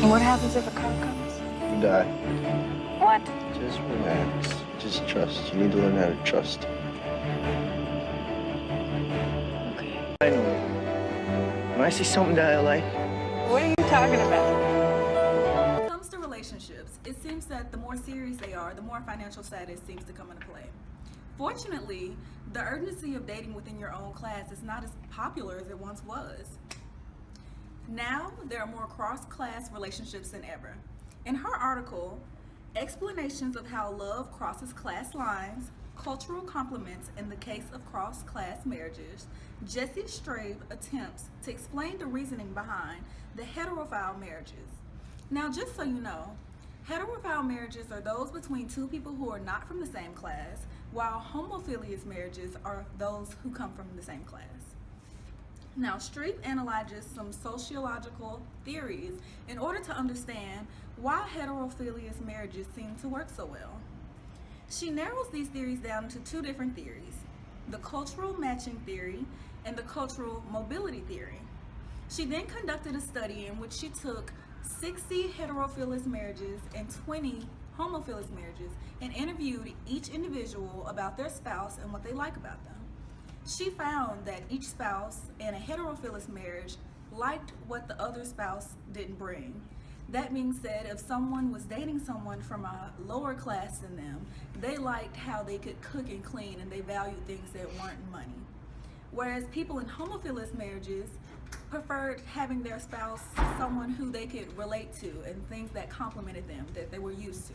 And what happens if a car comes? You die. What? Just relax. Just trust. You need to learn how to trust. Okay. Finally. When I see something that I like, What are you talking about? When it comes to relationships, it seems that the more serious they are, the more financial status seems to come into play. Fortunately, the urgency of dating within your own class is not as popular as it once was. Now, there are more cross-class relationships than ever. In her article, Explanations of How Love Crosses Class Lines, Cultural Complements in the Case of Cross-Class Marriages, Jessie Strabe attempts to explain the reasoning behind the heterophile marriages. Now, just so you know, heterophile marriages are those between two people who are not from the same class, while homophilous marriages are those who come from the same class. Now, Streep analyzes some sociological theories in order to understand why heterophilous marriages seem to work so well. She narrows these theories down to two different theories, the cultural matching theory and the cultural mobility theory. She then conducted a study in which she took 60 heterophilous marriages and 20 homophilous marriages and interviewed each individual about their spouse and what they like about them. She found that each spouse in a heterophilous marriage liked what the other spouse didn't bring. That being said, if someone was dating someone from a lower class than them, they liked how they could cook and clean and they valued things that weren't money. Whereas people in homophilous marriages preferred having their spouse someone who they could relate to and things that complemented them, that they were used to.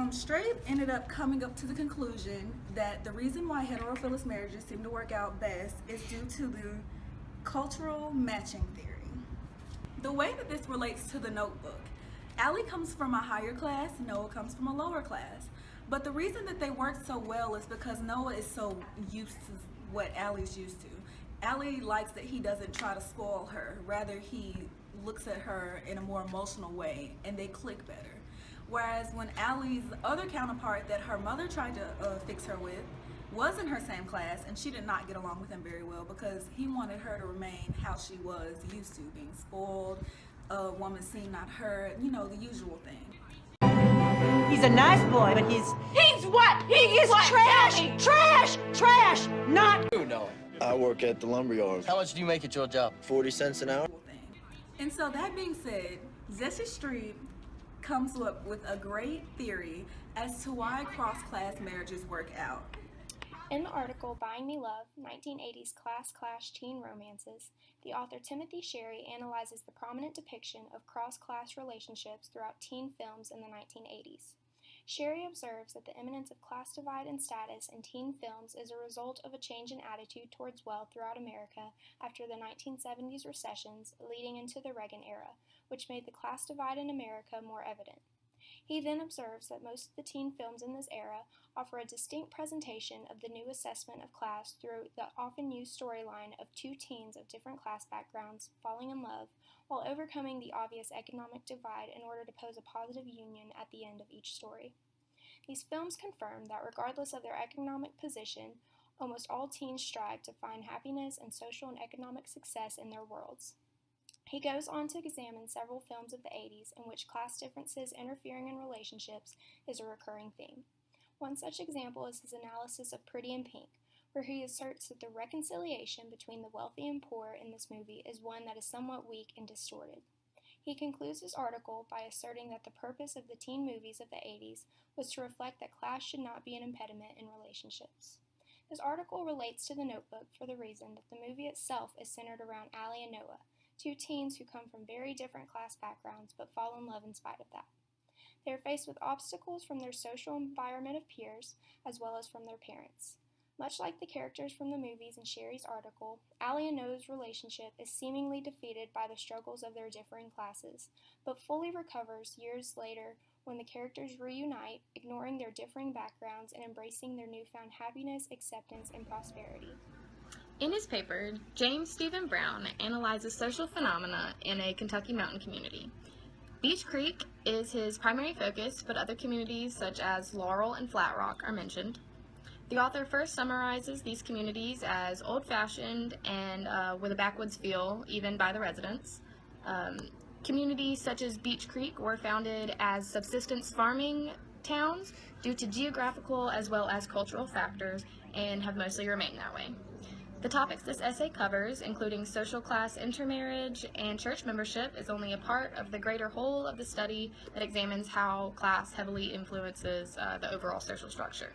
Strabe ended up coming up to the conclusion that the reason why heterophilous marriages seem to work out best is due to the cultural matching theory. The way that this relates to the Notebook, Allie comes from a higher class, Noah comes from a lower class. But the reason that they work so well is because Noah is so used to what Allie's used to. Allie likes that he doesn't try to spoil her, rather he looks at her in a more emotional way and they click better. Whereas when Allie's other counterpart that her mother tried to fix her with was in her same class, and she did not get along with him very well because he wanted her to remain how she was used to, being spoiled, a woman seen not heard, you know, the usual thing. He's a nice boy, but he's what? He is what? Trash, not. You know. I work at the lumberyard. How much do you make at your job? 40 cents an hour. And so that being said, Jessie Streep comes up with a great theory as to why cross-class marriages work out. In the article Buying Me Love, 1980s Class Clash Teen Romances, the author Timothy Sherry analyzes the prominent depiction of cross-class relationships throughout teen films in the 1980s. Sherry observes that the imminence of class divide and status in teen films is a result of a change in attitude towards wealth throughout America after the 1970s recessions leading into the Reagan era, which made the class divide in America more evident. He then observes that most of the teen films in this era offer a distinct presentation of the new assessment of class through the often used storyline of two teens of different class backgrounds falling in love while overcoming the obvious economic divide in order to pose a positive union at the end of each story. These films confirm that regardless of their economic position, almost all teens strive to find happiness and social and economic success in their worlds. He goes on to examine several films of the 80s in which class differences interfering in relationships is a recurring theme. One such example is his analysis of Pretty in Pink, where he asserts that the reconciliation between the wealthy and poor in this movie is one that is somewhat weak and distorted. He concludes his article by asserting that the purpose of the teen movies of the 80s was to reflect that class should not be an impediment in relationships. This article relates to The Notebook for the reason that the movie itself is centered around Allie and Noah, two teens who come from very different class backgrounds but fall in love in spite of that. They are faced with obstacles from their social environment of peers as well as from their parents. Much like the characters from the movies in Sherry's article, Allie and Noah's relationship is seemingly defeated by the struggles of their differing classes, but fully recovers years later when the characters reunite, ignoring their differing backgrounds and embracing their newfound happiness, acceptance, and prosperity. In his paper, James Stephen Brown analyzes social phenomena in a Kentucky mountain community. Beech Creek is his primary focus, but other communities such as Laurel and Flat Rock are mentioned. The author first summarizes these communities as old-fashioned and with a backwoods feel, even by the residents. Communities such as Beach Creek were founded as subsistence farming towns due to geographical as well as cultural factors and have mostly remained that way. The topics this essay covers, including social class intermarriage and church membership, is only a part of the greater whole of the study that examines how class heavily influences the overall social structure.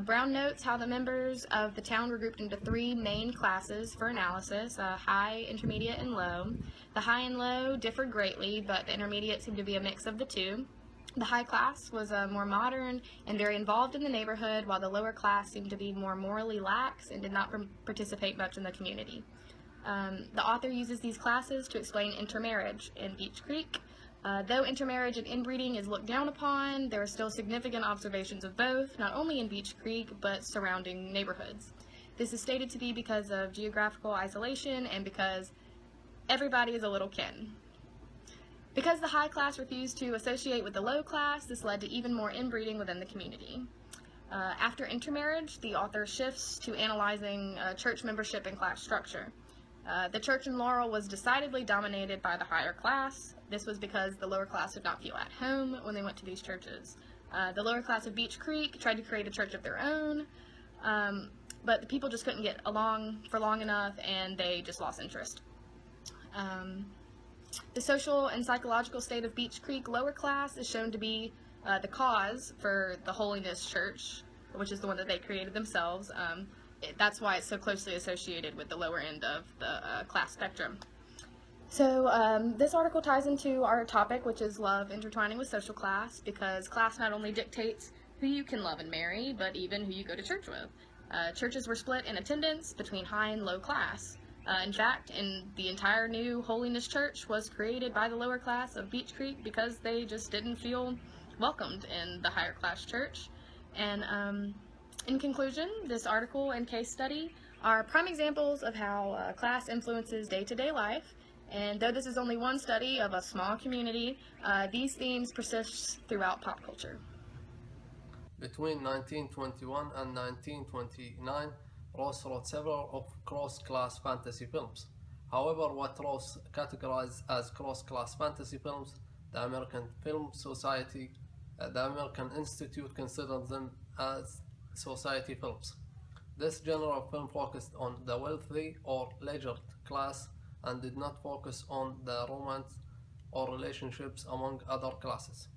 Brown notes how the members of the town were grouped into three main classes for analysis, high, intermediate, and low. The high and low differed greatly, but the intermediate seemed to be a mix of the two. The high class was more modern and very involved in the neighborhood, while the lower class seemed to be more morally lax and did not participate much in the community. The author uses these classes to explain intermarriage in Beach Creek. Though intermarriage and inbreeding is looked down upon, there are still significant observations of both, not only in Beach Creek, but surrounding neighborhoods. This is stated to be because of geographical isolation and because everybody is a little kin. Because the high class refused to associate with the low class, this led to even more inbreeding within the community. After intermarriage, the author shifts to analyzing church membership and class structure. The church in Laurel was decidedly dominated by the higher class. This was because the lower class did not feel at home when they went to these churches. The lower class of Beach Creek tried to create a church of their own, but the people just couldn't get along for long enough and they just lost interest. The social and psychological state of Beach Creek lower class is shown to be the cause for the Holiness Church, which is the one that they created themselves. That's why it's so closely associated with the lower end of the class spectrum. So this article ties into our topic, which is love intertwining with social class, because class not only dictates who you can love and marry, but even who you go to church with. Churches were split in attendance between high and low class. In fact, the entire new Holiness Church was created by the lower class of Beach Creek because they just didn't feel welcomed in the higher class church. And in conclusion, this article and case study are prime examples of how class influences day-to-day life. And though this is only one study of a small community, these themes persist throughout pop culture. Between 1921 and 1929, Ross wrote several of cross-class fantasy films. However, what Ross categorized as cross-class fantasy films, the American Film Society, the American Institute considered them as society films. This genre of film focused on the wealthy or leisured class and did not focus on the romance or relationships among other classes.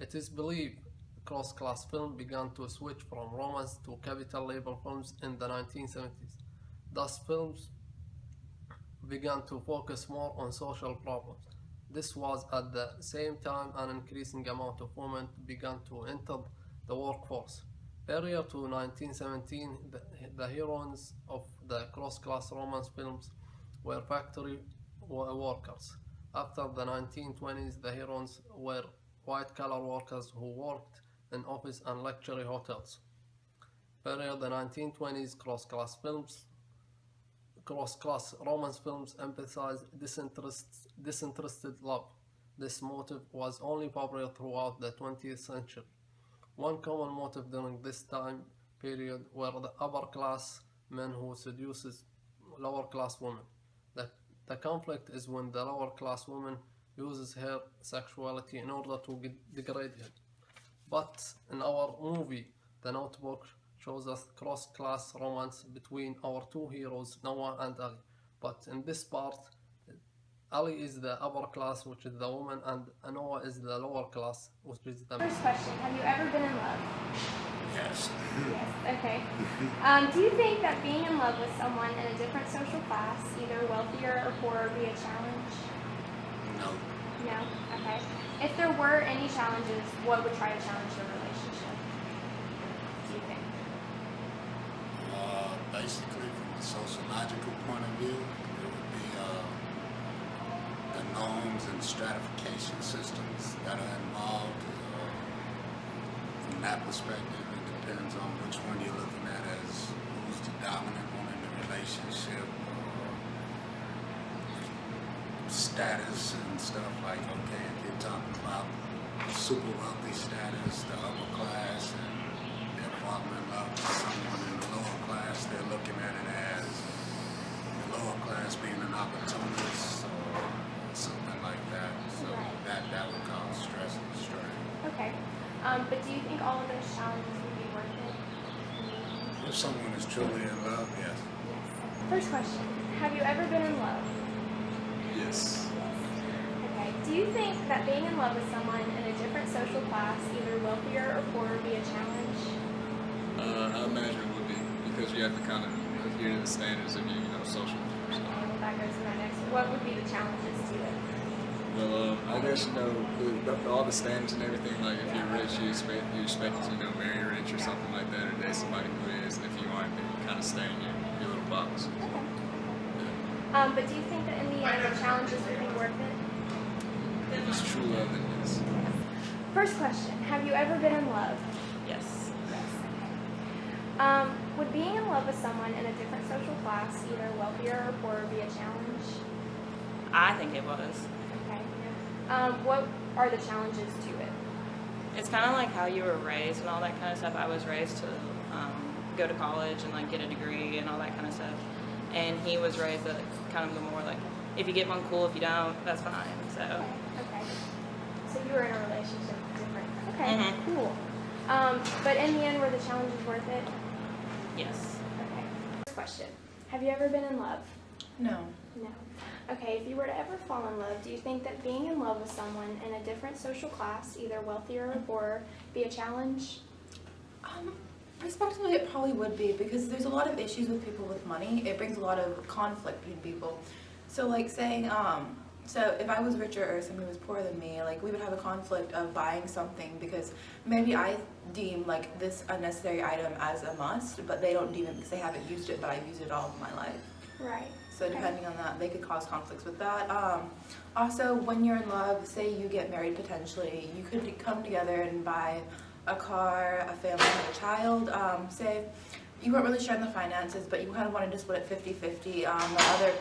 It is believed cross-class film began to switch from romance to capital label films in the 1970s. Thus, films began to focus more on social problems. This was at the same time an increasing amount of women began to enter the workforce. Prior to 1917, the heroines of the cross-class romance films were factory workers. After the 1920s, the heroines were white-collar workers who worked in office and luxury hotels. Prior the 1920s, cross-class romance films emphasized disinterested love. This motive was only popular throughout the 20th century. One common motive during this time period were the upper-class men who seduces lower-class women. The conflict is when the lower-class woman uses her sexuality in order to degrade him. But in our movie, The Notebook shows us cross-class romance between our two heroes, Noah and Ali. But in this part, Ali is the upper class, which is the woman, and Noah is the lower class, which is the man. First question, have you ever been in love? Yes. Yes, okay. Do you think that being in love with someone in a different social class, either wealthier or poorer, would be a challenge? No. No? Okay. If there were any challenges, what would try to challenge your relationship? Do you think? Basically, from a sociological point of view, it would be the norms and stratification systems that are involved. From that perspective, it depends on which one you're looking at as who's the dominant one in the relationship. Status and stuff like, okay, if you're talking about super wealthy status, the upper class, and they're falling in love with someone in the lower class, they're looking at it as the lower class being an opportunist or something like But do you think all of those challenges would be worth it? If someone is truly in love, yes. First question, have you ever been in love? Yes. Okay. Do you think that being in love with someone in a different social class, either wealthier or poorer, would be a challenge? I imagine it would be, because you have to kind of adhere to the standards of your, social. So. Well, that goes to my next. What would be the challenges to it? Well, I guess, with all the standards and everything, like if you're rich, you expect to, marry rich or something like that, or date somebody who is, and if you aren't, then you kind of stay in your little box. Okay. Yeah. But do you think that in the end the challenges would be worth it? If it's true love, then yes. First question, have you ever been in love? Yes. Would being in love with someone in a different social class, either wealthier or poorer, be a challenge? I think it was. Okay. What are the challenges to it? It's kind of like how you were raised and all that kind of stuff. I was raised to go to college and get a degree and all that kind of stuff. And he was raised that kind of the more like, if you get one, cool. If you don't, that's fine. So. Okay. So you were in a relationship different. Okay. Mm-hmm. Cool. But in the end, were the challenges worth it? Yes. Okay. First question. Have you ever been in love? No. No. Okay, if you were to ever fall in love, do you think that being in love with someone in a different social class, either wealthier or poorer, be a challenge? Respectively, it probably would be, because there's a lot of issues with people with money. It brings a lot of conflict between people. So like saying, so if I was richer or somebody was poorer than me, we would have a conflict of buying something because maybe I deem this unnecessary item as a must, but they don't deem it because they haven't used it, but I've used it all of my life. Right. So depending on that, they could cause conflicts with that. Also, when you're in love, say you get married potentially, you could come together and buy a car, a family, and a child. Say you weren't really sharing the finances, but you kind of wanted to split it 50-50. The other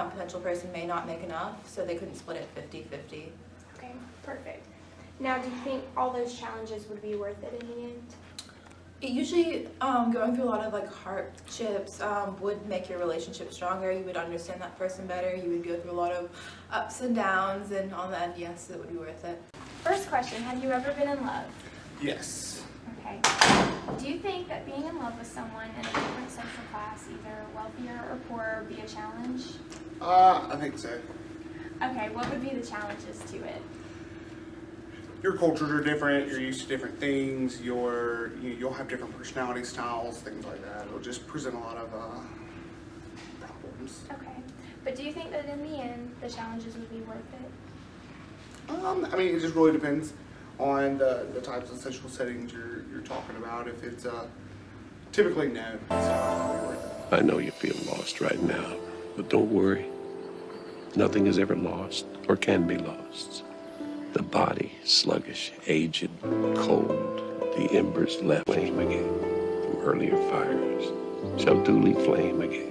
potential person may not make enough, so they couldn't split it 50-50. Okay, perfect. Now, do you think all those challenges would be worth it in the end? It usually, going through a lot of hardships would make your relationship stronger. You would understand that person better. You would go through a lot of ups and downs, and on the end, yes, it would be worth it. First question, have you ever been in love? Yes. Okay. Do you think that being in love with someone in a different social class, either wealthier or poorer, would be a challenge? I think so. Okay, what would be the challenges to it? Your cultures are different, you're used to different things, you'll have different personality styles, things like that. It'll just present a lot of problems. Okay. But do you think that in the end, the challenges would be worth it? I mean, it just really depends on the types of social settings you're talking about. If it's typically no, it's not really worth it. I know you feel lost right now, but don't worry. Nothing is ever lost or can be lost. The body, sluggish, aged, cold, the embers left flame again from earlier fires, shall duly flame again.